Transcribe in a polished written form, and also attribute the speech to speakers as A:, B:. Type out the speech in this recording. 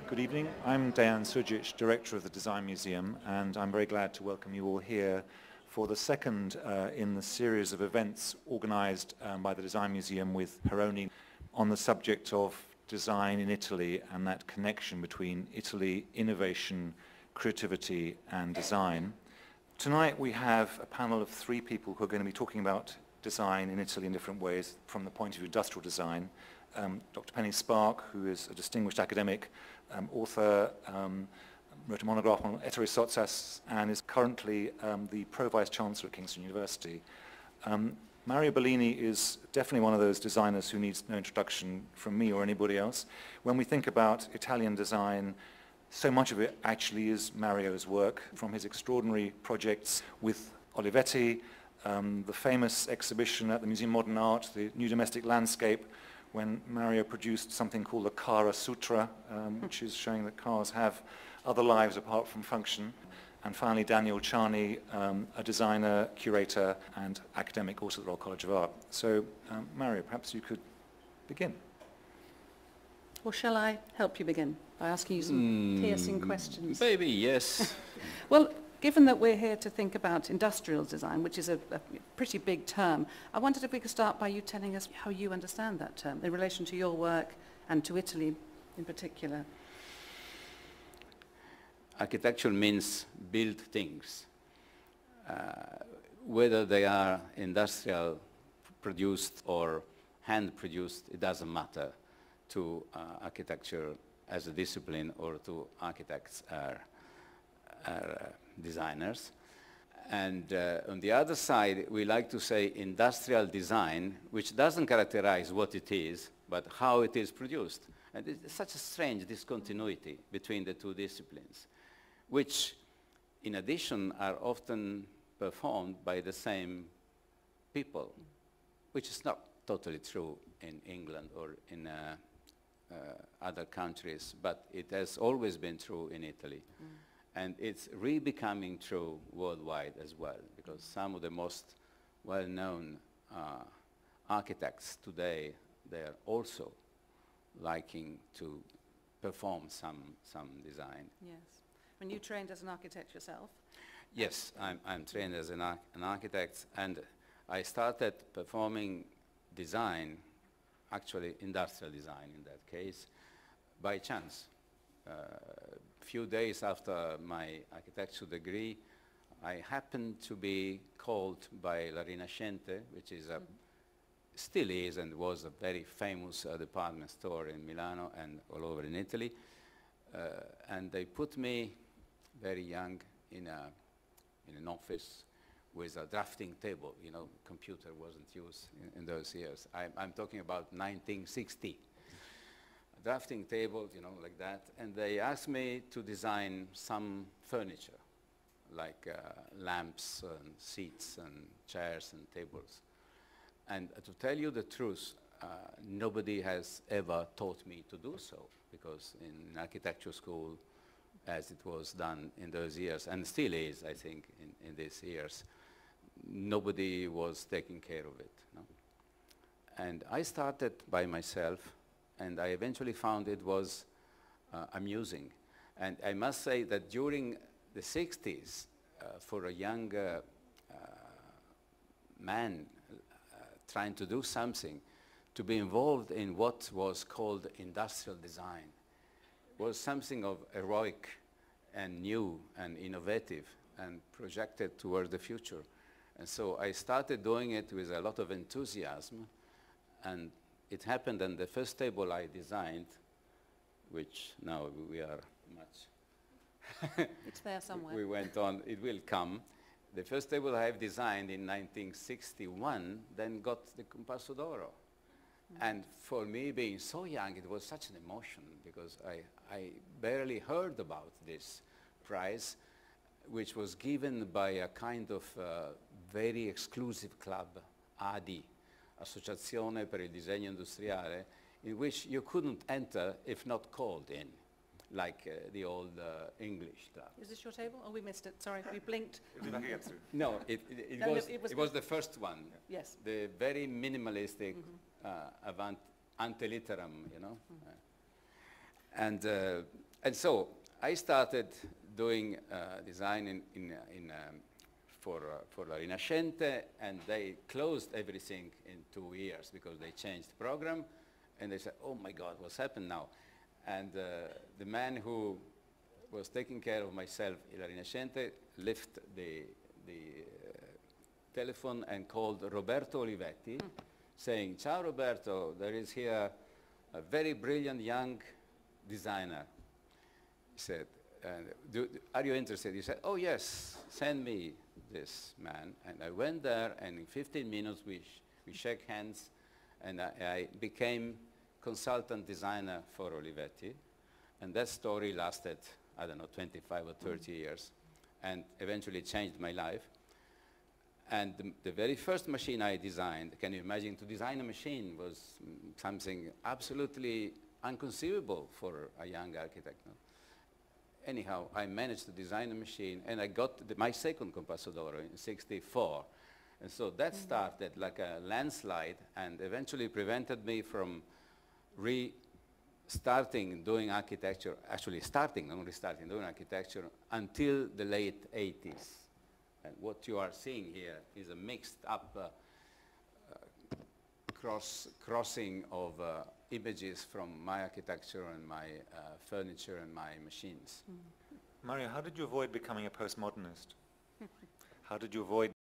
A: Good evening. I'm Dejan Sujic, Director of the Design Museum, and I'm very glad to welcome you all here for the second in the series of events organized by the Design Museum with Peroni on the subject of design in Italy and that connection between Italy, innovation, creativity and design. Tonight we have a panel of three people who are going to be talking about design in Italy in different ways from the point of view of industrial design. Dr. Penny Spark, who is a distinguished academic, author, wrote a monograph on Ettore Sottsass and is currently the Pro-Vice Chancellor at Kingston University. Mario Bellini is definitely one of those designers who needs no introduction from me or anybody else. When we think about Italian design, so much of it actually is Mario's work, from his extraordinary projects with Olivetti, the famous exhibition at the Museum of Modern Art, the New Domestic Landscape, when Mario produced something called the Cara Sutra, which is showing that cars have other lives apart from function. And finally, Daniel Ciani, a designer, curator, and academic also at the Royal College of Art. So, Mario, perhaps you could begin.
B: Or shall I help you begin by asking you some piercing questions?
C: Maybe, yes.
B: Well, given that we're here to think about industrial design, which is a pretty big term, I wondered if we could start by you telling us how you understand that term in relation to your work and to Italy in particular.
C: Architecture means build things. Whether they are industrial produced or hand produced, it doesn't matter to architecture as a discipline or to architects are designers. And on the other side, we like to say industrial design, which doesn't characterize what it is, but how it is produced. And it's such a strange discontinuity between the two disciplines, which in addition are often performed by the same people, which is not totally true in England or in other countries, but it has always been true in Italy. And it's re-becoming true worldwide as well, because some of the most well-known architects today, they are also liking to perform some design.
B: Yes. When you trained as an architect yourself?
C: Yes, I'm trained as an architect, and I started performing design, actually industrial design in that case, by chance. Few days after my architecture degree, I happened to be called by La Rinascente, which is still is and was a very famous department store in Milano and all over in Italy. And they put me, very young, in an office with a drafting table. You know, computer wasn't used in those years. I'm talking about 1960. Drafting table, you know, like that, and they asked me to design some furniture, like lamps and seats and chairs and tables. And to tell you the truth, nobody has ever taught me to do so, because in architecture school, as it was done in those years, and still is, I think, in these years, nobody was taking care of it. No? And I started by myself, and I eventually found it was amusing. And I must say that during the 60s, for a young man trying to do something, to be involved in what was called industrial design was something of heroic and new and innovative and projected toward the future. And so I started doing it with a lot of enthusiasm, and it happened on the first table I designed, which now we are much...
B: It's there somewhere.
C: We went on, it will come. The first table I have designed in 1961 then got the Compasso d'Oro. And for me, being so young, it was such an emotion, because I barely heard about this prize, which was given by a kind of very exclusive club, ADI, Associazione per il Disegno Industriale, in which you couldn't enter if not called in, like the old English club.
B: Is this your table? Oh, we missed it. Sorry, we blinked.
C: No, it was the first one.
B: Yes.
C: The very minimalistic avant ante litteram, you know. And And so I started doing design for La Rinascente, and they closed everything in 2 years because they changed the program, and they said, oh my God, what's happened now? And the man who was taking care of myself in La Rinascente left the telephone and called Roberto Olivetti, saying, ciao Roberto, there is here a very brilliant young designer. He said, are you interested? He said, oh yes, send me this man. And I went there, and in 15 minutes we shake hands, and I became consultant designer for Olivetti. And that story lasted, I don't know, 25 or 30 years, and eventually changed my life. And the very first machine I designed, can you imagine, to design a machine was something absolutely inconceivable for a young architect. No? Anyhow, I managed to design a machine, and I got my second Compasso d'Oro in '64. And so that started like a landslide, and eventually prevented me from restarting doing architecture, actually starting, not restarting, doing architecture until the late 80s. And what you are seeing here is a mixed up crossing of images from my architecture and my furniture and my machines.
A: Mario, how did you avoid becoming a postmodernist? How did you avoid